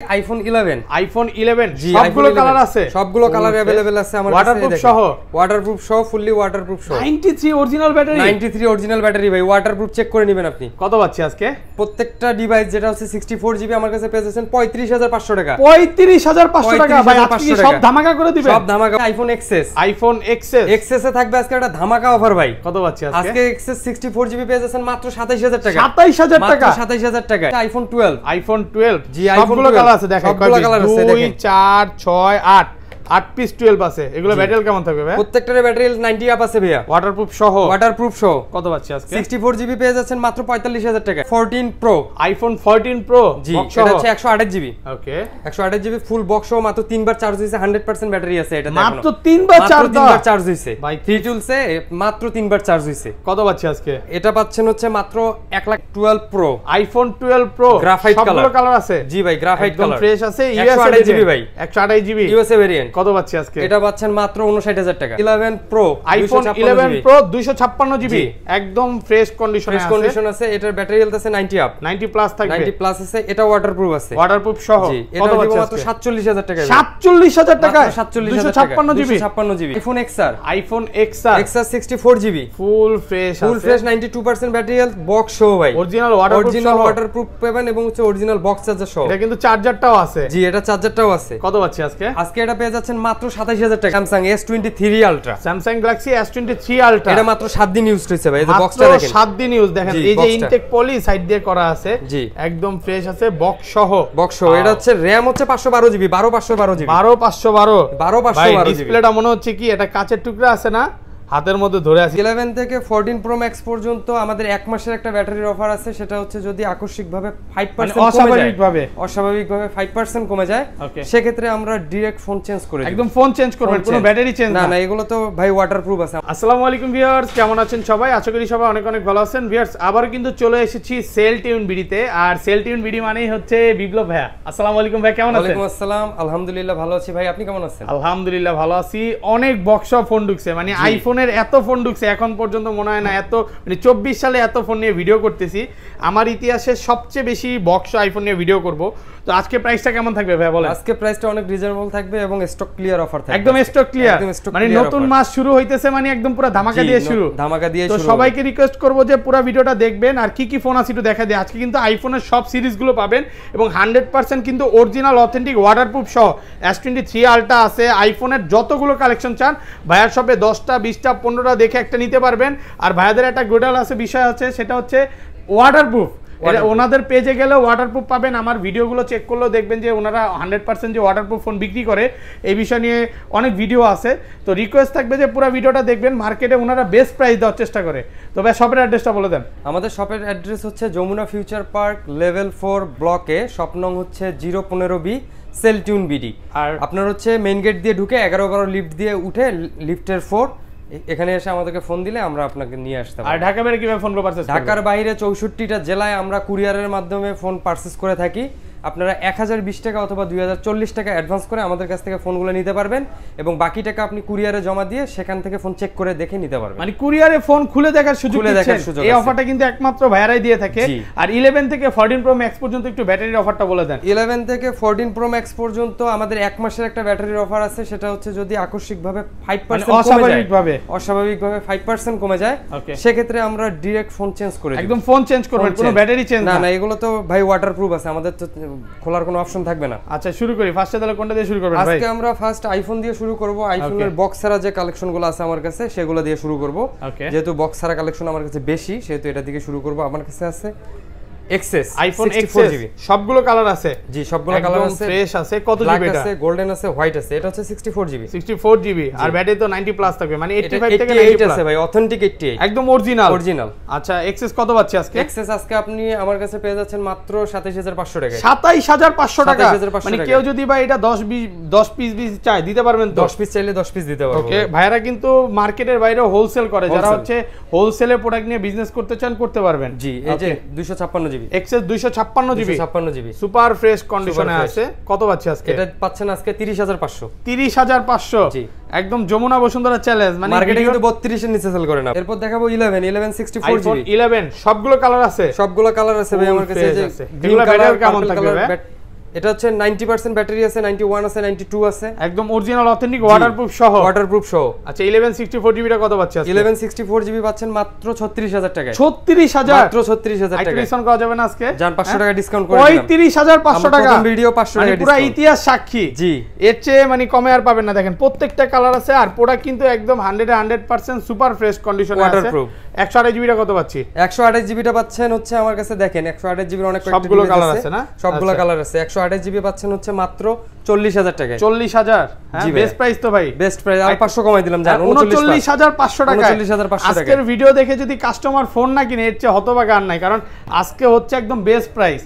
IPhone 11 সবগুলো colour আছে, সবগুলো কালার अवेलेबल আছে আমার কাছে। ওয়াটারপ্রুফ সহ ফুললি ওয়াটারপ্রুফ সহ 93 অরিজিনাল ব্যাটারি, 93 অরিজিনাল ব্যাটারি ভাই। ওয়াটারপ্রুফ চেক করে নেবেন আপনি। কত পাচ্ছি আজকে? প্রত্যেকটা ডিভাইস যেটা হচ্ছে 64 জিবি আমার কাছে পেয়ে যাচ্ছেন 35500 টাকা। 35500 টাকা ভাই, আজকে সব ধামাকা করে দিবেন। সব ধামাকা। আইফোন এক্সএস এ থাকবে আজকে একটা ধামাকা অফার ভাই। কত পাচ্ছি আজকে? আজকে এক্সএস 64 জিবি পেয়ে যাচ্ছেন মাত্র 27000 টাকা। 27000 টাকা। আইফোন 12 জি, সবগুলো কালার আছে দেখেন, সবগুলো কালার আছে দেখেন। 2 4 6 8 পিস 12 আছে। এগুলো ব্যাটারি কেমন থাকবে ভাই? প্রত্যেকটার ব্যাটারি 90 আপ আছে ভাইয়া। ওয়াটারপ্রুফ সহ কত পাচ্ছি আজকে? 64 জিবি পেয়ে যাচ্ছেন মাত্র 45000 টাকা। 14 প্রো, আইফোন 14 প্রো জি, এটা হচ্ছে 128 জিবি। ওকে, 128 জিবি ফুল বক্স সহ মাত্র 3 বার চার্জ হইছে। 100% ব্যাটারি আছে এটা। মাত্র 3 বার চার্জ হইছে ভাই। 3 টুলসে মাত্র 3 বার চার্জ হইছে। কত পাচ্ছি আজকে? এটা পাচ্ছেন হচ্ছে মাত্র 112 প্রো। আইফোন 12 প্রো গ্রাফাইট সবগুলো কালার আছে। জি ভাই, গ্রাফাইট কালার একদম ফ্রেশ আছে। 128 জিবি ভাই, 128 জিবি ইউএসএ ভেরিয়েন্ট। কত পাচ্ছি আজকে? এটা পাচ্ছেন মাত্র 59000 টাকা। 11 প্রো, আইফোন 11 প্রো 256 জিবি একদম ফ্রেশ কন্ডিশন আছে। এটার ব্যাটারি হেলথ আছে 90 আপ, 90 প্লাস থাকবে। 90 প্লাস আছে। এটা ওয়াটারপ্রুফ আছে, ওয়াটারপ্রুফ সহ। কত দিব? মাত্র 47000 টাকা। 47000 টাকা, 256 GB. IPhone XR 64 GB full fresh 92% battery health, box সহ ভাই। অরিজিনাল ওয়াটারপ্রুফ পাবেন এবং হচ্ছে অরিজিনাল বক্স চার্জার সহ। এটা কিন্তু চার্জারটাও আছে। জি, এটা চার্জারটাও আছে। কত পাচ্ছি আজকে? আজকে এটা পেয়ে যাচ্ছেন মাত্র 27000 টাকা। Samsung S23 ultra, Samsung Galaxy S23 ultra. এটা মাত্র 7 দিন ইউজ হইছে ভাই। এই যে বক্সটা দেখেন, 7 দিন ইউজ দেখেন। এই যে ইনটেক পলি সাইড দিয়ে করা আছে, জি, একদম ফ্রেশ আছে। বক্স সহ এটা হচ্ছে র‍্যাম হচ্ছে 512 জিবি, 12512 জিবি, 12512 ডিসপ্লেটা মনে হচ্ছে কি এটা কাচের টুকরা আছে না, হাতের মধ্যে ধরে আছে। 11 থেকে 14 প্রো ম্যাক্স পর্যন্ত আমাদের এক মাসের একটা ব্যাটারির অফার আছে। সেটা হচ্ছে যদি আকস্মিকভাবে 5% অস্বাভাবিকভাবে 5% কমে যায়, সেক্ষেত্রে আমরা ডাইরেক্ট ফোন চেঞ্জ করে দিই। একদম ফোন চেঞ্জ করবেন, কোনো ব্যাটারি চেঞ্জ না। এগুলো তো ভাই ওয়াটারপ্রুফ আছে। আসসালামু আলাইকুম ভিউয়ার্স, কেমন আছেন সবাই? আশা করি সবাই অনেক অনেক ভালো আছেন। ভিউয়ার্স, আবার কিন্তু চলে এসেছি সেল টিউন বিডিতে। আর সেল টিউন বিডি মানেই হচ্ছে বিপ্লব ভাইয়া। আসসালামু আলাইকুম ভাই, কেমন আছেন? ওয়ালাইকুম আসসালাম, আলহামদুলিল্লাহ ভালো আছি ভাই, আপনি কেমন আছেন? আলহামদুলিল্লাহ ভালো আছি। অনেক বক্স ফোন ঢুকছে, মানে আইফোনের এত ফোন ঢুকছে এখন পর্যন্ত মনে হয় না এত, মানে 24 সালে এত ফোন নিয়ে ভিডিও করতেছি। আমার ইতিহাসে সবচেয়ে বেশি বক্স আইফোন নিয়ে ভিডিও করব। তো আজকে প্রাইসটা কেমন থাকবে ভাই বলেন? আজকে প্রাইসটা অনেক রিজনেবল থাকবে এবং স্টক ক্লিয়ার অফার থাকবে। একদম স্টক ক্লিয়ার, মানে নতুন মাস শুরু হইতেছে, মানে একদম পুরো ধামাকা দিয়ে শুরু। তো সবাইকে রিকোয়েস্ট করব যে পুরো ভিডিওটা দেখবেন আর কি কি ফোন আছে একটু দেখা দেই। আজকে কিন্তু আইফোনের সব সিরিজগুলো পাবেন এবং 100% কিন্তু অরিজিনাল অথেন্টিক ওয়াটারপ্রুফ সহ S23 আলট্রা আছে। আইফোনের যতগুলো কালেকশন চান ভাইয়ার শপে 10টা 20টা 15টা দেখে একটা নিতে পারবেন। আর ভাইয়াদের একটা গোডাল আছে, বিষয় আছে, সেটা হচ্ছে ওয়াটারপ্রুফ। ওনাদের পেজে গেলে ওয়াটারপ্রুফ পাবেন। আমার ভিডিওগুলো চেক করলেও দেখবেন যে ওনারা 100% যে ওয়াটারপ্রুফ ফোন বিক্রি করে এই বিষয় নিয়ে অনেক ভিডিও আছে। তো রিকোয়েস্ট থাকবে যে পুরো ভিডিওটা দেখবেন। মার্কেটে ওনারা বেস্ট প্রাইস দেওয়ার চেষ্টা করে। তো ভাই শপের অ্যাড্রেসটা বলে দেন। আমাদের শপের অ্যাড্রেস হচ্ছে যমুনা ফিউচার পার্ক লেভেল 4 ব্লকে, শপ নং হচ্ছে 015B, সেল টিউন বিডি। আর আপনার হচ্ছে মেইন গেট দিয়ে ঢুকে 11-12 লিফট দিয়ে উঠে লিফটের 4 এখানে এসে আমাদেরকে ফোন দিলে আমরা আপনাকে নিয়ে আসতে পারবো। আর ঢাকা বাইরে কিভাবে ফোনগুলো পারচেজ করবেন? ঢাকার বাইরে 64টা জেলায় আমরা কুরিয়ারের মাধ্যমে ফোন পারচেজ করে থাকি। আপনারা 1020 টাকা অথবা 2040 টাকা অ্যাডভান্স করে আমাদের কাছ থেকে ফোনগুলো নিতে পারবেন এবং বাকি টাকা আপনি কুরিয়ারে জমা দিয়ে সেখান থেকে ফোন চেক করে দেখে নিতে পারবেন। মানে কুরিয়ারে ফোন খুলে দেখার সুযোগ দিচ্ছেন। এই অফারটা কিন্তু একমাত্র ভাইয়ারাই দিয়ে থাকে। আর 11 থেকে 14 প্রো ম্যাক্স পর্যন্ত একটু ব্যাটারির অফারটা বলে দেন। 11 থেকে 14 প্রো ম্যাক্স পর্যন্ত আমাদের এক মাসের একটা ব্যাটারির অফার আছে। সেটা হচ্ছে যদি আকস্মিকভাবে 5% অস্বাভাবিকভাবে 5% কমে যায়, সেক্ষেত্রে আমরা ডাইরেক্ট ফোন চেঞ্জ করে দিই। একদম ফোন চেঞ্জ করবেন, কোনো ব্যাটারি চেঞ্জ না। এগুলো তো ভাই ওয়াটারপ্রুফ আছে, আমাদের তো খোলার কোনো অপশন থাকবে না। আচ্ছা শুরু করি। ফার্স্টে তাহলে কোনটা দিয়ে শুরু করবেন ভাই? আজকে আমরা ফার্স্ট আইফোন দিয়ে শুরু করব। আইফোনের বক্স ছাড়া যে কালেকশনগুলো আছে আমার কাছে সেগুলো দিয়ে শুরু করব। যেহেতু বক্স ছাড়া কালেকশন আমার কাছে বেশি, সেহেতু এটা থেকে শুরু করব। আমার কাছে আছে এক্সএস, আইফোন এক্সএস সবগুলো কালার আছে। জি, সবগুলো কালার আছে, ফ্রেশ আছে। কত জিবি এটা? আছে, গোল্ডেন আছে, হোয়াইট আছে। এটা হচ্ছে 64 জিবি। আর ব্যাটারি তো 90 প্লাস থাকবে, মানে 85 থেকে 90 আছে ভাই, অথেন্টিক 88 একদম অরিজিনাল। আচ্ছা এক্সএস কত পাচ্ছি আজকে? এক্সএস আজকে আপনি আমার কাছে পেয়ে যাচ্ছেন মাত্র 27500 টাকা। 27500 টাকা, মানে কেউ যদি ভাই এটা 10 পিস চাই দিতে পারবেন তো? 10 পিস চাইলে 10 পিস দিতে পারবো। ওকে, ভাইরা কিন্তু মার্কেটের বাইরে হোলসেল করে, যারা হচ্ছে হোলসেলে প্রোডাক্ট নিয়ে বিজনেস করতে চান করতে পারবেন। জি, এই যে 256 GB XS 256 GB super fresh কন্ডিশনে আছে। কত পাচ্ছি আজকে? এটা পাচ্ছেন আজকে 30500। 30500, জি, একদম যমুনা বসুন্ধরা চ্যালেঞ্জ। মানে মার্কেটে কিন্তু 32 এর নিচে সেল করে না। এরপর দেখাবো 11 64 জিবি। 11 সবগুলো কালার আছে ভাই আমার কাছে। যে গ্রিন কালার কেমন থাকবে ভাই? এটা হচ্ছে 90% ব্যাটারি আছে, 91 আছে, 92 আছে, একদম অরিজিনাল অথেন্টিক ওয়াটারপ্রুফ সহ। ওয়াটারপ্রুফ সহ। আচ্ছা 1164GB টা কত পাচ্ছি আজকে? 1164GB পাচ্ছেন মাত্র 36000 টাকায়। 36000 মাত্র 36000 টাকায়। ডিসকাউন্ট করা যাবে না আজকে? জান 500 টাকা ডিসকাউন্ট করে দিলাম। 35500 টাকা। প্রথম ভিডিও 500 টাকা ডিসকাউন্ট। পুরো ইতিহাস সাক্ষী। জি। এর চেয়ে মানে কমে আর পাবেন না। দেখেন প্রত্যেকটা কালার আছে আর প্রোডাক্ট কিন্তু একদম 100% সুপার ফ্রেশ কন্ডিশনে আছে। ওয়াটারপ্রুফ। 128GB টা কত পাচ্ছি? 128GB টা পাচ্ছেন হচ্ছে আমার কাছে দেখেন 128GB অনেক কয়েকটা সবগুলো কালার আছে না? সবগুলো কালার আছে। 128GB পাচ্ছেন হচ্ছে মাত্র 40000 টাকায়। 40000? হ্যাঁ বেস্ট প্রাইস তো ভাই। Best price. আর 500 কমাই দিলাম জান 39500 টাকা। 39500 টাকা। আজকের ভিডিও দেখে যদি কাস্টমার ফোন না কিনে এর চেয়ে হতভাগা আর নাই, কারণ আজকে হচ্ছে একদম বেস্ট প্রাইস।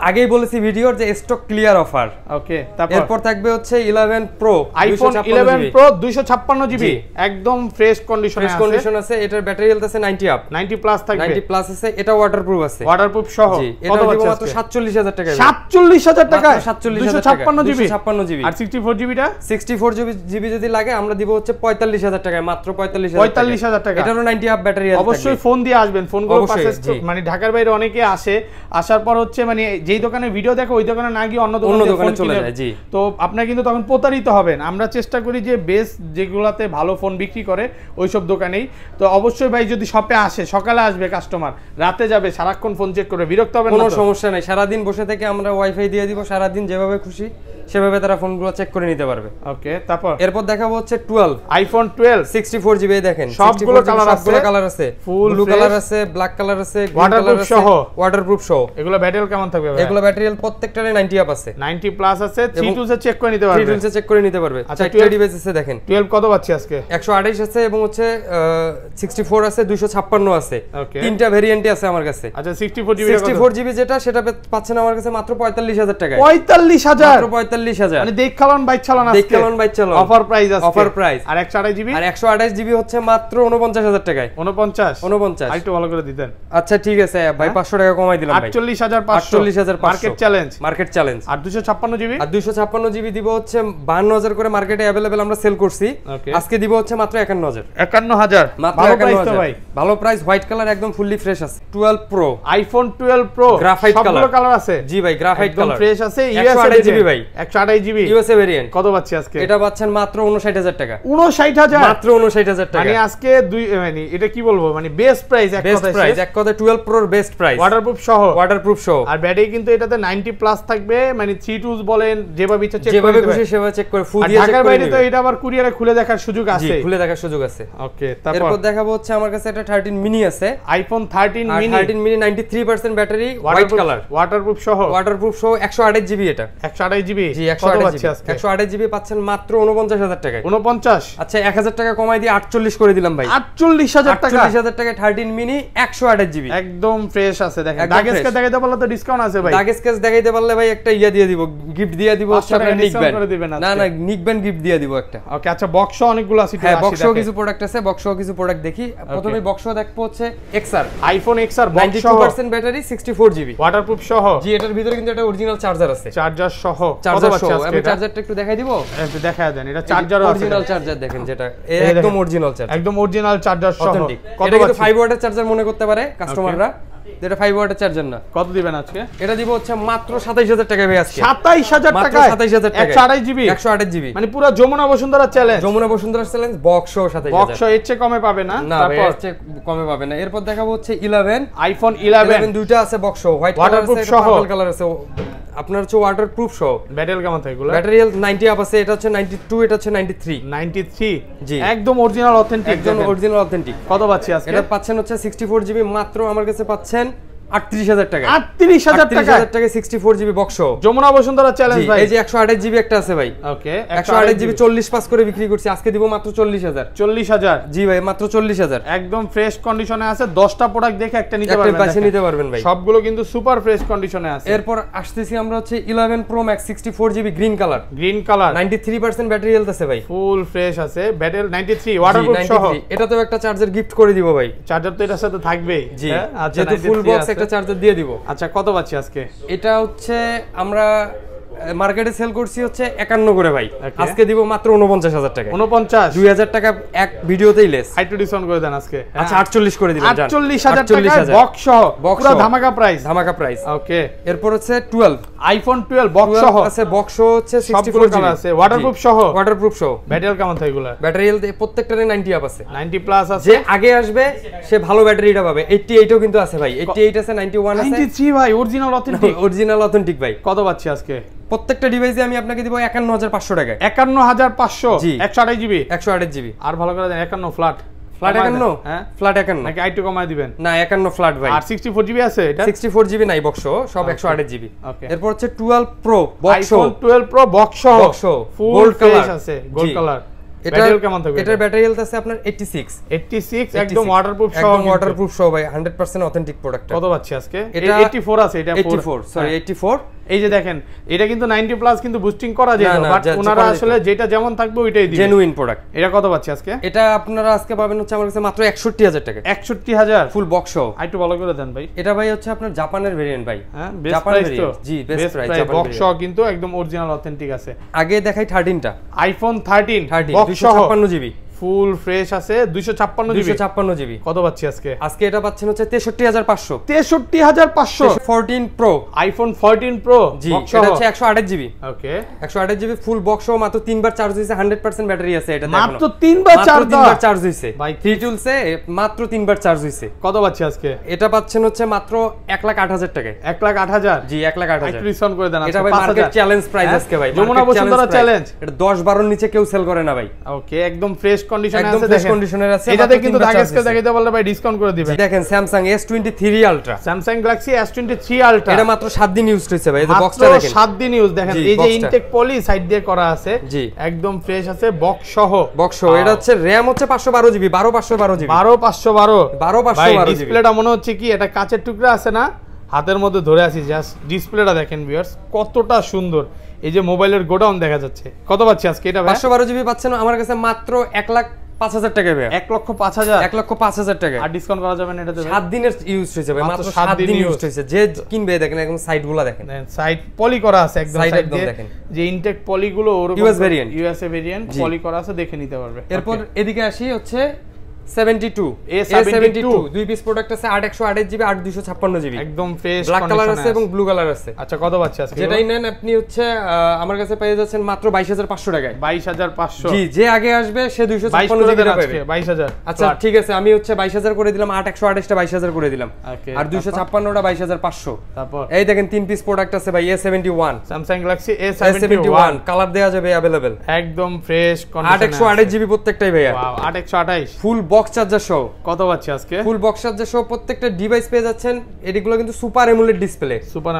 আগেই বলেছি ভিডিওর যে স্টক ক্লিয়ার অফার। ওকে, এরপর থাকবে হচ্ছে 11 প্রো, আইফোন 11 প্রো 256GB একদম ফ্রেশ কন্ডিশনে আছে। ফ্রেশ কন্ডিশন আছে। এটার ব্যাটারি হেলথ আছে 90 আপ, 90 প্লাস থাকবে। 90 প্লাস আছে। এটা ওয়াটারপ্রুফ আছে। ওয়াটারপ্রুফ সহ। জি, এটা দিব মাত্র 47000 টাকায়। 47000 টাকায় 256GB। 256GB। আর 64GB টা? 64GB যদি লাগে আমরা দিব হচ্ছে 45000 টাকায়, মাত্র 45000 টাকা। এটারও 90 আপ ব্যাটারি আছে। অবশ্যই ফোন দিয়ে আসবেন। ফোনগুলো পারচেজ মানে ঢাকার বাইরে অনেকে আসে, আসার পর হচ্ছে মানে যেই দোকানে ভিডিও দেখো ওই দোকানে না গিয়ে অন্য দোকানে চলে যায়। জি। তো আপনারা কিন্তু তখন প্রতারিত হবেন। আমরা চেষ্টা করি যে বেস্ট যেগুলাতে ভালো ফোন বিক্রি করে ওইসব দোকানেই। তো অবশ্যই ভাই যদি শপে আসে, সকালে আসবে কাস্টমার, রাতে যাবে, সারাক্ষণ ফোন চেক করবে, বিরক্ত হবে না? কোনো সমস্যা নাই। সারাদিন বসে থেকে আমরা ওয়াইফাই দিয়ে দিব, সারাদিন যেভাবে খুশি সেভাবে তারা ফোনগুলো চেক করে নিতে পারবে। ওকে, তারপর এরপর দেখাবো হচ্ছে 12 আইফোন 12 64GB। দেখেন সবগুলো কালার আছে, ফুল ব্লু কালার আছে, ব্ল্যাক কালার আছে, গ্রিন কালার আছে, ওয়াটারপ্রুফ সহ। এগুলো ব্যাটারি কেমন থাকবে ভাই? এগুলো ব্যাটারি প্রত্যেকটারে 90 আপ আছে, 90 প্লাস আছে। 3 টুলসে চেক করে নিতে পারবে। 3 টুলসে চেক করে নিতে পারবে। আচ্ছা 4 ডিভাইস আছে দেখেন। 12 কত পাচ্ছি আজকে? 128 আছে এবং হচ্ছে 64 আছে, 256 আছে। তিনটা ভেরিয়েন্টই আছে আমার কাছে। আচ্ছা 64GB যেটা সেটা পাচ্ছেন আমার কাছে মাত্র 45000 টাকায়। 45000? মাত্র 45000। মানে দেখ চালান বাইক চালান আজকে। দেখ চালান বাইক চালান। অফার প্রাইস আছে। Offer price. আর 128GB? আর 128GB হচ্ছে মাত্র 49000 টাকায়। 49? আরেকটু ভালো করে দিতেন। আচ্ছা ঠিক আছে ভাই 500 টাকা কমাই দিলাম ভাই। 48500 মার্কেট চ্যালেঞ্জ। Market challenge. আর 256GB? আর 256GB দিব হচ্ছে 52000 করে মার্কেটে अवेलेबल আমরা সেল করছি। আজকে দিব হচ্ছে মাত্র 51000। 51000 ভালো প্রাইস তো ভাই। ভালো প্রাইস। হোয়াইট কালার একদম ফুললি ফ্রেশ আছে। 12 pro, iPhone 12 pro graphite colour. সবগুলো কালার আছে। জি ভাই গ্রাফাইট কালার একদম ফ্রেশ আছে। 128GB ভাই। 128GB USA variant. কত পাচ্ছি আজকে? এটা পাচ্ছেন মাত্র 59000 টাকা। 59000? মাত্র 59000 টাকা। মানে আজকে মানে এটা কি বলবো মানে বেস্ট প্রাইস এক কথায়। প্রাইস এক কথায় 12 প্রোর বেস্ট প্রাইস। ওয়াটারপ্রুফ সহ। ওয়াটারপ্রুফ সহ। আর ব্যাটারি কিন্তু এটাতে 90 প্লাস থাকবে। মানে 3 টুলস বলেন যেভাবে ইচ্ছা চেক যেভাবে খুশি সেভাবে চেক করে ফুল দিয়ে চেক করে। ঢাকার বাইরে তো এটা আবার কুরিয়ারে খুলে দেখার সুযোগ আছে। জি খুলে দেখার সুযোগ আছে। ওকে, তারপর এরপর দেখাবো হচ্ছে আমার কাছে একটা 13 মিনি আছে। IPhone 13 mini. 13 mini 93% battery, white colour, waterproof সহ। ওয়াটারপ্রুফ সহ 128GB এটা। 128GB? জি 128GB আজকে। 128GB পাচ্ছেন মাত্র 49000 টাকায়। 49? আচ্ছা 1000 টাকা কমাই দিয়ে 48 করে দিলাম ভাই। 48000 টাকা। 48000 টাকায় 13 মিনি 128GB একদম ফ্রেশ আছে। দেখেন দাগেসকে দেখাইতে পারলে তো ডিসকাউন্ট আছে ভাই। দাগেসকে দেখাইতে পারলে ভাই একটা ইয়া দিয়ে দিব, গিফট দিয়ে দিব। আপনারা নিকবেন না না নিকবেন গিফট দিয়ে দিব একটা। ওকে, আচ্ছা বক্সও অনেকগুলো আছে। হ্যাঁ বক্সও কিছু প্রোডাক্ট আছে। বক্সও কিছু প্রোডাক্ট দেখি। প্রথমে বক্সও দেখবো হচ্ছে XR, আইফোন XR বক্স সহ, 92% ব্যাটারি, 64GB ওয়াটারপ্রুফ সহ। জি এটার ভিতরে কিন্তু একটা অরিজিনাল চার্জার আছে। চার্জার সহ। চার্জার সহ। আমি চার্জারটা একটু দেখাই দিব। একটু দেখায় দেন। এটা চার্জার আছে। অরিজিনাল চার্জার দেখেন যেটা একদম অরিজিনাল চার্জার। একদম অরিজিনাল চার্জার সহ। এটা কিন্তু 5 ওয়াটের চার্জার মনে করতে পারে কাস্টমাররা। এটা 5 ওয়াটের চার্জার না। কত দিবেন আজকে? এটা দিব হচ্ছে মাত্র 27000 টাকা ভাই আজকে। 27000 টাকা? 27000 টাকা। 128GB? 128GB মানে পুরো Jamuna Bashundhara challenge. Jamuna Bashundhara challenge box সহ 27000। বক্স এর চেয়ে কমে পাবে না। তারপর এর চেয়ে কমে পাবে না। এরপর দেখাবো হচ্ছে 11, আইফোন 11 দুইটা আছে বক্স সহ, হোয়াইট কালার আছে, পার্পল কালার আছে। আপনার হচ্ছে ওয়াটারপ্রুফ সহ। ব্যাটারি কেমন থাকে এগুলো? ব্যাটারি 90 আপ আছে। এটা হচ্ছে 92, এটা হচ্ছে 93। জি একদম অরিজিনাল অথেন্টিক। একদম অরিজিনাল অথেন্টিক। কত পাচ্ছি আজকে? এটা পাচ্ছেন হচ্ছে 64GB মাত্র আমার কাছে পাচ্ছেন 38000 টাকা। 38000 টাকা? 64GB box Jamuna Bashundhara challenge ভাই। এই যে 128GB একটা আছে ভাই। ওকে 128GB 45 করে বিক্রি করছি। আজকে দিব মাত্র 40000। 40000? জি ভাই মাত্র 40000। একদম ফ্রেশ কন্ডিশনে আছে। 10টা প্রোডাক্ট দেখে একটা নিতে পারবেন। একটা পাশে নিতে পারবেন ভাই। সবগুলো কিন্তু সুপার ফ্রেশ কন্ডিশনে আছে। এরপর আসতেছি আমরা হচ্ছে 11 Pro Max 64GB green colour. 93% battery health আছে ভাই। ফুল ফ্রেশ আছে। ব্যাটারি 93 ওয়াটারপ্রুফ সহ। এটাতেও একটা চার্জার গিফট করে দিব ভাই। চার্জার তো এটার সাথে থাকবেই। জি আচ্ছা ফুল বক্স একটা চার্জার দিয়ে দিব। আচ্ছা কত পাচ্ছি আজকে? এটা হচ্ছে আমরা মার্কেটে সেল করছি হচ্ছে 51 করে ভাই, আজকে দিব মাত্র 49,000 টাকা। 49, 2000 টাকা এক ভিডিওতেই লেস। একটু ডিসকাউন্ট করে দেন আজকে। আচ্ছা 48 করে দিবেন জান। 48,000 টাকা বক্স সহ, পুরো ধামাকা প্রাইস। ধামাকা প্রাইস। ওকে, এরপর হচ্ছে 12 আইফোন 12 বক্স সহ আছে। বক্স হচ্ছে 64 কালার আছে, ওয়াটারপ্রুফ সহ। ওয়াটারপ্রুফ সহ। ব্যাটারি কেমন থাকে এগুলা? ব্যাটারি হেলথ প্রত্যেকটারে 90 আপ আছে, 90 প্লাস আছে। যে আগে আসবে সে ভালো ব্যাটারিটা পাবে। 88 ও কিন্তু আছে ভাই, 88 আছে, 91 আছে। 93 ভাই, অরিজিনাল অথেন্টিক। অরিজিনাল অথেন্টিক ভাই। কত পাচ্ছি আজকে? প্রত্যেকটা ডিভাইসে আমি আপনাকে দিব 51,500 টাকায়। 51,500, 128 জিবি, 128 জিবি। আর ভালো করে দেন 51 ফ্ল্যাট। ফ্ল্যাট 51? হ্যাঁ ফ্ল্যাট 51 নাকি আইটু কমায় দিবেন? না 51 ফ্ল্যাট ভাই। আর 64 জিবি আছে এটা? 64 জিবি নাই বক্স, সব 128 জিবি। ওকে, এরপর হচ্ছে 12 pro box, iPhone 12 pro box, ফুল গোল্ড কালার আছে, গোল্ড কালার। ব্যাটারি কেমন থাকবে? এটার ব্যাটারি হেলথ আছে আপনার 86 একদম ওয়াটারপ্রুফ সহ, একদম ওয়াটারপ্রুফ সহ ভাই, 100% অথেন্টিক প্রোডাক্ট। কত পাচ্ছি আজকে? এটা 84 আছে, এটা 84 সরি 84। এই যে দেখেন, এটা কিন্তু 90 প্লাস কিন্তু বুস্টিং করা যায় না, বাট ওনারা আসলে যেটা যেমন থাকবে ওইটাই দিবেন, জেনুইন প্রোডাক্ট। এটা কত পাচ্ছি আজকে? এটা আপনারা আজকে পাবেন হচ্ছে আমার কাছে মাত্র 61,000 টাকা। 61,000 ফুল বক্স সহ। একটু ভালো করে দেন ভাই। এটা ভাই হচ্ছে আপনার জাপানের ভেরিয়েন্ট ভাই। হ্যাঁ, বেস্ট প্রাইস তো। জি বেস্ট প্রাইস। জাপান বক্স সহ কিন্তু একদম অরিজিনাল অথেন্টিক আছে। আগে দেখাই 13টা, আইফোন 13 বক্স সহ 256 জিবি, ফুল ফ্রেশ আছে, 256 জিবি। 256 জিবি। কত পাচ্ছি আজকে? আজকে এটা পাচ্ছেন হচ্ছে 63,500। 63,500 14 প্রো, আইফোন 14 প্রো জি এটা হচ্ছে 128 জিবি। ওকে, 128 জিবি ফুল বক্স সহ, মাত্র 3 বার চার্জ হইছে, 100% ব্যাটারি আছে এটা। মাত্র 3 বার চার্জ হইছে ভাই, 3 টুলসে মাত্র 3 বার চার্জ হইছে। কত পাচ্ছি আজকে? এটা পাচ্ছেন হচ্ছে মাত্র 1,08,000 টাকায়। 1,08,000 জি 1,08,000। একটু ডিসকাউন্ট করে দেন। এটা ভাই মার্কেট চ্যালেঞ্জ প্রাইস আজকে ভাই, যমুনা বসুন্ধরা চ্যালেঞ্জ। এটা 10-12 নিচে কেউ সেল করে না ভাই। ওকে, একদম ফ্রেশ কন্ডিশনে আছে, দেখেন কন্ডিশনের আছে। এটাতে কিন্তু দাগেসকে দেখাইতে বললে ভাই ডিসকাউন্ট করে দিবেন। দেখেন Samsung S23 Ultra, Samsung Galaxy S23 Ultra, এটা মাত্র 7 দিন ইউজ হইছে ভাই। এই যে বক্সটা দেখেন, 7 দিন ইউজ। দেখেন এই যে ইনটেক পলি সাইড দিয়ে করা আছে, জি একদম ফ্রেশ আছে, বক্স সহ। এটা হচ্ছে RAM হচ্ছে 512 জিবি, 12512 জিবি, 12512 ডিসপ্লেটা মনে হচ্ছে কি এটা কাচের টুকরা আছে না, হাতের মধ্যে ধরে আছি, জাস্ট ডিসপ্লেটা দেখেন ভিউয়ার্স কতটা সুন্দর। এই যে মোবাইলের গোডাউন দেখা যাচ্ছে। কত পাচ্ছি আজকে এটা? 512 জিবি পাচ্ছেন আমার কাছে মাত্র 1,05,000 টাকা ভাই। 1,05,000, 1,05,000 টাকা। আর ডিসকাউন্ট করা যাবে না এটাতে? 7 দিনের ইউজ হইছে ভাই, মাত্র 7 দিন ইউজ হইছে। যে কিনবে দেখেন একদম সাইডগুলো দেখেন, সাইড পলি করা আছে, একদম সাইড দিয়ে দেখেন যে ইনটেক পলিগুলো ওরকম ইউএসএ ভেরিয়েন্ট পলি করা আছে, দেখে নিতে পারবে। এরপর এদিকে আসি হচ্ছে 72 A72 দুই পিস প্রোডাক্ট আছে, 8/128 জিবি, 8/256 জিবি, একদম ফ্রেশ ব্ল্যাক কালার আছে এবং ব্লু কালার আছে। আচ্ছা কত পাচ্ছি আজকে? যেটাই নেন আপনি হচ্ছে আমার কাছে পেয়ে যাচ্ছেন মাত্র 22,500 টাকায়। 22,500, জি যে আগে আসবে সে 256 জিবি পাবে। 22,000। আচ্ছা ঠিক আছে, আমি হচ্ছে 22,000 করে দিলাম, 8/128টা 22,000 করে দিলাম, আর 256টা 22,500। তারপর এই দেখেন তিন পিস প্রোডাক্ট আছে ভাই, A71 Samsung Galaxy A71 colour দেয়া যাবে अवेलेबल, একদম ফ্রেশ কন্ডিশন, 8/128 জিবি প্রত্যেকটাই ভাইয়া। ওয়াও, 8/128 ফুল বক্স চার্জার সহ। কত পাচ্ছি আজকে? ফুল বক্স চার্জার সহ প্রত্যেকটা ডিভাইস পেয়ে যাচ্ছেন। এগুলো কিন্তু super AMOLED display, super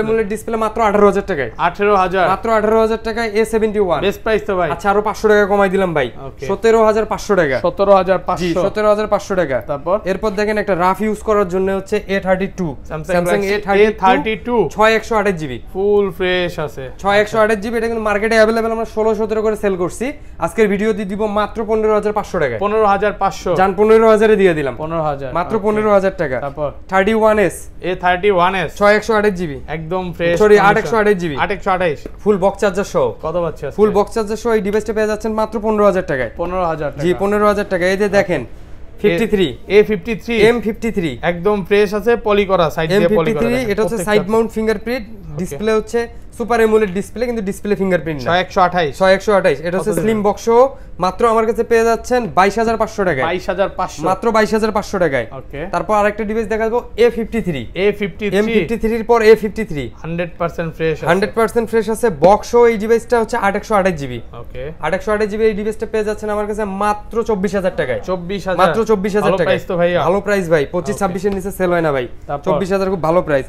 AMOLED display মাত্র 18,000 টাকায়। 18,000 মাত্র 18,000 টাকায় A71 বেস্ট প্রাইস তো ভাই। আচ্ছা আরো 500 টাকা কমাই দিলাম ভাই, 17,500 টাকা। 17,500, জি 17,500 টাকা। তারপর এরপর দেখেন একটা রাফ ইউজ করার জন্য হচ্ছে A32 Samsung A32 6/128 GB, full fresh আছে, 6/128 জিবি। এটা কিন্তু মার্কেটে अवेलेबल আমরা 16-17 করে সেল করছি। আজকের ভিডিওতে দিব মাত্র 15,500 টাকা। 15,500 জান 15,000 এ দিয়ে দিলাম, 15,000 মাত্র 15,000 টাকা। তারপর 31s A31s 6/128 জিবি, একদম fresh, sorry 8/128 GB, 8/128 full box charger সহ। কত পাচ্ছি আজকে? ফুল বক্স চার্জার সহ এই ডিভাইসটা পেয়ে যাচ্ছেন মাত্র 15,000 টাকায়। 15,000 টাকা, জি 15,000 টাকা। এই যে দেখেন 53 A53 M53 একদম ফ্রেশ আছে, পলি করা, সাইড দিয়ে পলি করা। M53 এটা হচ্ছে সাইড মাউন্ট ফিঙ্গারপ্রিন্ট ডিসপ্লে, হচ্ছে সুপার এমোলেড ডিসপ্লে কিন্তু ডিসপ্লে ফিঙ্গারপ্রিন্ট না। 6/128 এটা হচ্ছে স্লিম বক্স, মাত্র আমার কাছে পেয়ে যাচ্ছেন 22,500 টাকায়। 22,500 মাত্র 22,500 টাকায়। ওকে, তারপর আরেকটা ডিভাইস দেখাবো A53 M53 এর পর A53 100% ফ্রেশ, 100% ফ্রেশ আছে। বক্স এই ডিভাইসটা হচ্ছে 8/128 জিবি। ওকে, 8/128 জিবি এই ডিভাইসটা পেয়ে যাচ্ছেন আমার কাছে মাত্র 24,000 টাকায়। 24,000 মাত্র 24,000 টাকা। প্রাইস তো ভাইয়া, ভালো প্রাইস ভাই, 25-26 এর নিচে সেল হয় না ভাই। 24,000 খুব ভালো price.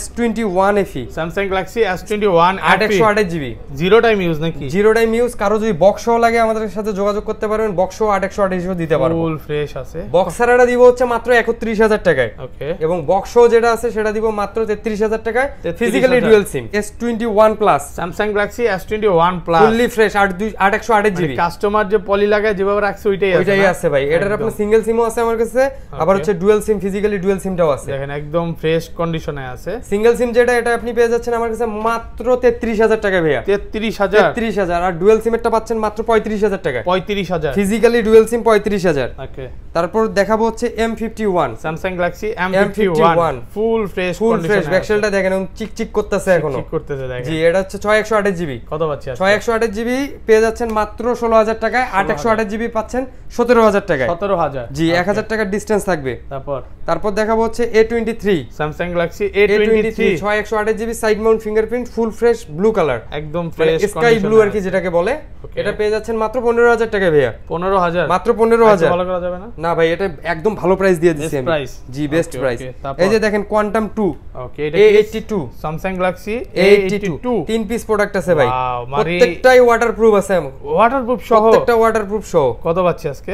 S21 FE Samsung Galaxy S21 8/128 GB, zero time use নাকি? Zero time use. কারো যদি বক্স সহ লাগে আমাদের সাথে যোগাযোগ করতে পারবেন, বক্স সহ 8/128 দিতে পারবো। ফুল ফ্রেশ আছে। বক্সারটা দিব হচ্ছে মাত্র 31,000 টাকায়। ওকে, এবং বক্স সহ যেটা আছে সেটা দিব মাত্র 33,000 টাকায়, physically dual SIM. S21 plus Samsung Galaxy S21 plus fully fresh 8/128 GB. Customer যে পলি লাগায় যেভাবে রাখছে ওইটাই আছে ভাই। এটার আপনার সিঙ্গেল সিমও আছে আমার কাছে, আবার হচ্ছে ডুয়াল সিম, ফিজিক্যালি ডুয়াল সিমটাও আছে। দেখেন একদম ফ্রেশ কন্ডিশনে আছে। সিঙ্গেল সিম যেটা এটা আপনি পেয়ে যাচ্ছেন আমার কাছে মাত্র 33000 টাকা ভাইয়া। 33000 আর ডুয়াল সিমেরটা পাচ্ছেন মাত্র 35000 টাকা। 35000 ফিজিক্যালি ডুয়াল সিম 35000। ওকে, তারপর দেখাবো হচ্ছে M51, Samsung Galaxy M51 full fresh ব্যাকসেলটা দেখেন চিকচিক করতেছে এখনো, ঠিক করতেছে দেখেন। জি, এটা হচ্ছে 6128 জিবি। কত পাচ্ছি? 6128 জিবি পেয়ে যাচ্ছেন মাত্র 16000 টাকায়। 8128 জিবি পাচ্ছেন 17000 টাকায়। 17000, জি, 1000 টাকার ডিসটেন্স থাকবে। তারপর দেখাবো হচ্ছে A23, Samsung Galaxy A23 6128 GB side Mount fingerprint full fresh blue colour, একদম ফ্রেশ স্কাই ব্লু আর কি যেটাকে বলে। এটা পেয়ে যাচ্ছেন মাত্র 15000 টাকায় ভাইয়া। 15000, মাত্র 15000। ভালো করা যাবে না? না ভাই, এটা একদম ভালো প্রাইস দিয়ে দিচ্ছি আমি। জি, বেস্ট প্রাইস। এই যে দেখেন কোয়ান্টাম 2, ওকে, এটা A82, Samsung Galaxy A82 তিন পিস প্রোডাক্ট আছে ভাই, প্রত্যেকটাই ওয়াটারপ্রুফ আছে, ওয়াটারপ্রুফ সহ, প্রত্যেকটা ওয়াটারপ্রুফ সহ। কত পাচ্ছি আজকে?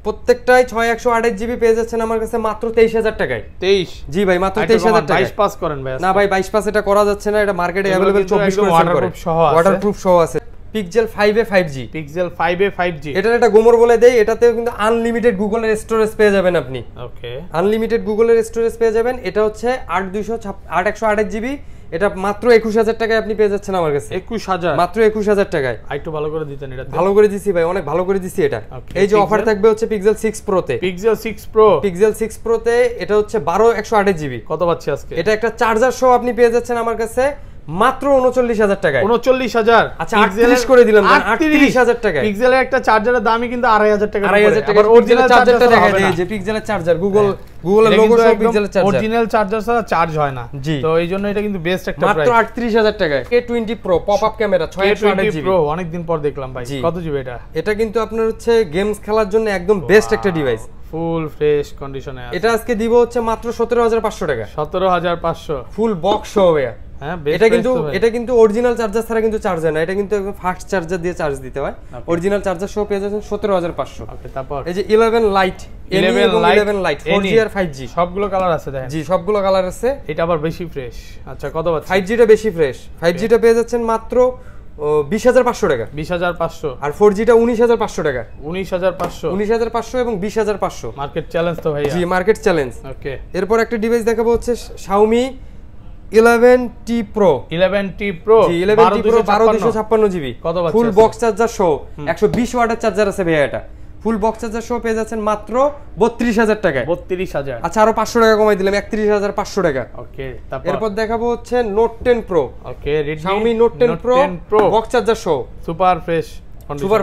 প্রত্যেকটাই 6128 জিবি পেয়ে যাচ্ছেন আমার কাছে মাত্র 23000 টাকায়। 23? জি ভাই, মাত্র 23000 টাকা। 22 পাস করেন ভাই? না ভাই, 22 পাস এটা করা যাচ্ছে না, এটা মার্কেটে अवेलेबल 24 করে ওয়াটারপ্রুফ সহ আছে। ওয়াটারপ্রুফ সহ আছে। Pixel 5a 5G, Pixel 5a 5G, এটার একটা গোমর বলে দেই, এটাতেও কিন্তু আনলিমিটেড গুগলের স্টোরেজ পেয়ে যাবেন আপনি। ওকে, আনলিমিটেড গুগলের স্টোরেজ পেয়ে যাবেন। এটা হচ্ছে 8128 জিবি, এটা মাত্র 21000 টাকায় আপনি পেয়ে যাচ্ছেন আমার কাছে। 21000, মাত্র 21000 টাকায়। একটু ভালো করে দিতেন এটা। ভালো করে দিছি ভাই, অনেক ভালো করে দিছি এটা। এই যে অফার থাকবে হচ্ছে Pixel 6 Pro তে। Pixel 6 Pro, Pixel 6 Pro তে এটা হচ্ছে 12128 জিবি। কত পাচ্ছি আজকে? এটা একটা চার্জার সহ আপনি পেয়ে যাচ্ছেন আমার কাছে মাত্র 39000 টাকায়। 39000? আচ্ছা, 38 করে দিলাম, 38000 টাকা। পিক্সেলের একটা চার্জারের দামই কিন্তু 2500 টাকা। 2500 টাকা। অরিজিনাল চার্জারটা দেখাই দেই, যে পিক্সেলের চার্জার, গুগলের লোগো সহ পিক্সেলের চার্জার। অরিজিনাল চার্জার ছাড়া চার্জ হয় না, তো এইজন্য এটা কিন্তু বেস্ট একটা প্রাইস। মাত্র 38000 টাকায়। A20 Pro pop up camera 6128 GB. Pro অনেক দিন পর দেখলাম ভাই। কত জিবি এটা? এটা কিন্তু আপনার হচ্ছে গেমস খেলার জন্য একদম বেস্ট একটা ডিভাইস, ফুল ফ্রেশ কন্ডিশনে আছে। এটা আজকে দিব হচ্ছে মাত্র 17500 টাকা। 17500 ফুল বক্স সহ ভাইয়া। হ্যাঁ, এটা কিন্তু অরিজিনাল চার্জার ছাড়া কিন্তু চার্জ হয় না, এটা কিন্তু একদম ফাস্ট চার্জার দিয়ে চার্জ দিতে হয়। অরিজিনাল চার্জার সহ পেয়ে যাচ্ছেন 17500। ওকে, তারপর এই যে 11 লাইট, 11 লাইট 4G আর 5G সবগুলো কালার আছে দেখেন। জি, সবগুলো কালার আছে। এটা আবার বেশি ফ্রেশ। আচ্ছা, কত পাচ্ছি? 5G টা বেশি ফ্রেশ। 5G টা পেয়ে যাচ্ছেন মাত্র 20500 টাকা। 20500। আর 4G টা 19500 টাকা। 19500 এবং 20500। মার্কেট চ্যালেঞ্জ তো ভাইয়া। জি, মার্কেট চ্যালেঞ্জ। ওকে, এরপর একটা ডিভাইস দেখাবো হচ্ছে Xiaomi 11T Pro। 11T Pro, জি, 11T Pro 12256 জিবি। কত পাচ্ছি? ফুল বক্স চার্জার সহ 120 ওয়াটের চার্জার আছে ভাইয়া। এটা ফুল বক্স চার্জার সহ পেয়ে যাচ্ছেন মাত্র 32000 টাকায়। 32000? আচ্ছা, আরো 500 টাকা কমাই দিলাম, 31500 টাকা। ওকে, এরপর দেখাবো হচ্ছে Note 10 Pro। ওকে, Xiaomi Note 10 Pro box charger সহ সুপার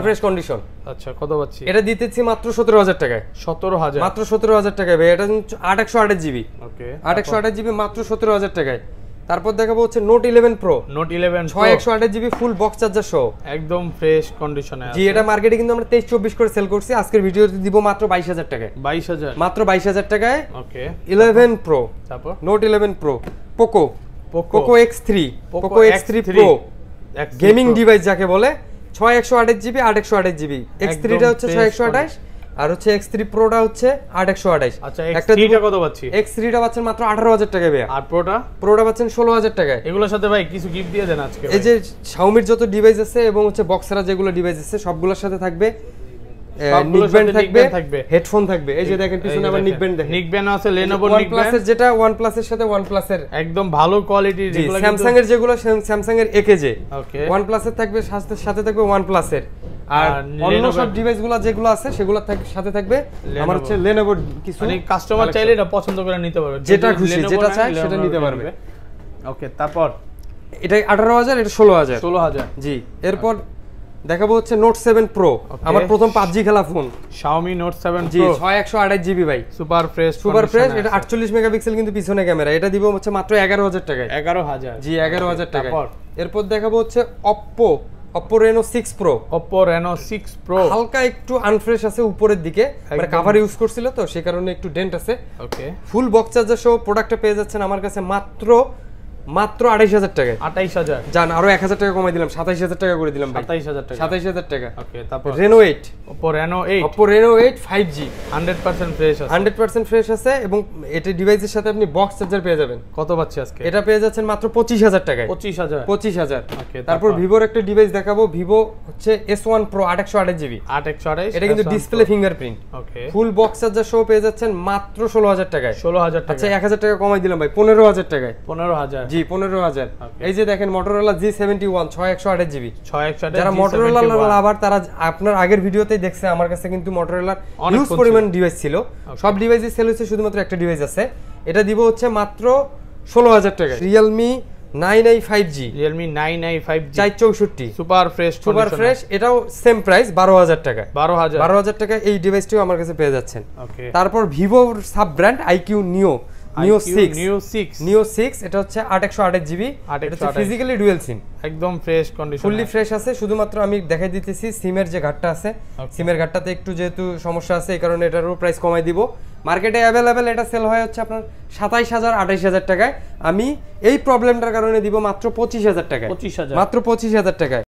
ফ্রেশ কন্ডিশন। আচ্ছা, কত পাচ্ছি? এটা দিতেছি মাত্র 17000 টাকায়। 17000? মাত্র 17000 টাকায় ভাই। এটা 8128 জিবি। ওকে, 8128 জিবি মাত্র 17000 টাকায়। তারপর দেখাবো হচ্ছে Note 11 Pro। Note 11 Pro 6128 GB full box charger সহ একদম ফ্রেশ কন্ডিশনে আছে। জি, এটা মার্কেটে কিন্তু আমরা 23-24 করে সেল করছি, আজকের ভিডিওতে দিব মাত্র 22000 টাকায়। 22000? মাত্র 22000 টাকায়। ওকে, 11 Pro, তারপর Note 11 Pro, Poco X3 Pro gaming device যাকে বলে। 6128 জিবি 8128 জিবি। X3 টা হচ্ছে 6128 আর হচ্ছে X3 Pro টা হচ্ছে 8128। আচ্ছা, X3 টা কত পাচ্ছি? X3 টা পাচ্ছেন মাত্র 18000 টাকায় ভাই। আর Pro টা পাচ্ছেন 16000 টাকায়। এগুলোর সাথে ভাই কিছু গিফট দিয়ে দেন আজকে। এই যে Xiaomi যত ডিভাইস আছে এবং হচ্ছে বক্সরা যেগুলো ডিভাইস আছে সবগুলোর সাথে থাকবে নিকব্যান্ড থাকবে, হেডফোন থাকবে। এই যে দেখেন পিছনে আবার নিকব্যান্ড দেখেন। নিকব্যান্ড আছে Lenovo OnePlus এর, যেটা OnePlus এর সাথে OnePlus এর একদম ভালো কোয়ালিটির। যেগুলো Samsung এর, যেগুলো Samsung এর AKJ। ওকে, OnePlus এর থাকবে, সাথে থাকবে OnePlus এর। আর অন্য সব ডিভাইসগুলো যেগুলো আছে সেগুলো সাথে থাকবে আমার হচ্ছে Lenovo কিছু। মানে কাস্টমার চাইলে এটা পছন্দ করে নিতে পারবে, যেটা খুশি যেটা চায় সেটা নিতে পারবে। ওকে, তারপর এটা 18000, এটা 16000। জি, এরপর দেখাবো হচ্ছে Note 7 Pro, আমার প্রথম PUBG খেলা ফোন। Xiaomi Note 7 Pro, জি, 6128 জিবি ভাই। Super fresh. এটা 48 মেগাপিক্সেল কিন্তু পিছনে ক্যামেরা। এটা দিব হচ্ছে মাত্র 11000 টাকায়। 11000? জি, 11000 টাকায়। এরপর দেখাবো হচ্ছে Oppo Reno 6 Pro। Oppo Reno 6 Pro হালকা একটু আনফ্রেশ আছে উপরের দিকে, মানে কভার ইউজ করছিল তো সেই কারণে একটু ডেন্ট আছে। ওকে, ফুল বক্স চার্জার সহ প্রোডাক্টটা পেয়ে যাচ্ছেন আমার কাছে মাত্র মাত্র 28000 টাকায়। 28000 জান, আরো 1000 টাকা কমাই দিলাম, 27000 টাকা করে দিলাম ভাই। 27000 টাকা, 27000 টাকা। ওকে, তারপর Reno 8, Oppo Reno 8, Oppo Reno 8 5G 100% fresh আছে, 100% ফ্রেশ আছে এবং এটা ডিভাইসের সাথে আপনি বক্স চার্জার পেয়ে যাবেন। কত পাচ্ছি আজকে? এটা পেয়ে যাচ্ছেন মাত্র 25000 টাকায়। 25000। ওকে, তারপর ভিভোর একটা ডিভাইস দেখাবো, ভিভো হচ্ছে S1 Pro 828GB। 828, এটা কিন্তু ডিসপ্লে ফিঙ্গারপ্রিন্ট। ওকে, ফুল বক্স চার্জার সহ পেয়ে যাচ্ছেন মাত্র 16000 টাকায়। 16000 টাকা। আচ্ছা 1000 টাকা কমাই দিলাম ভাই, 15000 টাকায়। 15000, জি 15000। এই যে দেখেন Motorola G71 6128GB। 6128, যারা Motorola লাভার তারা আপনার আগের ভিডিওতেই দেখছে আমার কাছে কিন্তু Motorola হিউজ পরিমাণ ডিভাইস ছিল। সব ডিভাইসই সেল হচ্ছে, শুধুমাত্র একটা ডিভাইস আছে, এটা দিব হচ্ছে মাত্র 16000 টাকায়। Realme 9i 5G, Realme 9i 5G 464 super fresh, super fresh, এটাও সেম প্রাইস 12000 টাকা। 12000 টাকা এই ডিভাইসটিও আমার কাছে পেয়ে যাচ্ছেন। ওকে, তারপর ভিভোর সাব ব্র্যান্ড IQ Neo 6, এটা হচ্ছে 828GB, এটা হচ্ছে ফিজিক্যালি ডুয়াল সিম, একদম ফ্রেশ কন্ডিশন, ফুললি ফ্রেশ আছে। শুধুমাত্র আমি দেখাই দিতেছি সিমের যে ঘাটটা আছে, সিমের ঘাটটাতে একটু যেহেতু সমস্যা আছে, এই কারণে এটারও প্রাইস কমাই দিব। মার্কেটে অ্যাভেলেবেল এটা সেল হয় হচ্ছে আপনার 27000 28000 টাকায়, আমি এই প্রবলেমটার কারণে দিব মাত্র 25000 টাকায়, মাত্র 25000 টাকায়।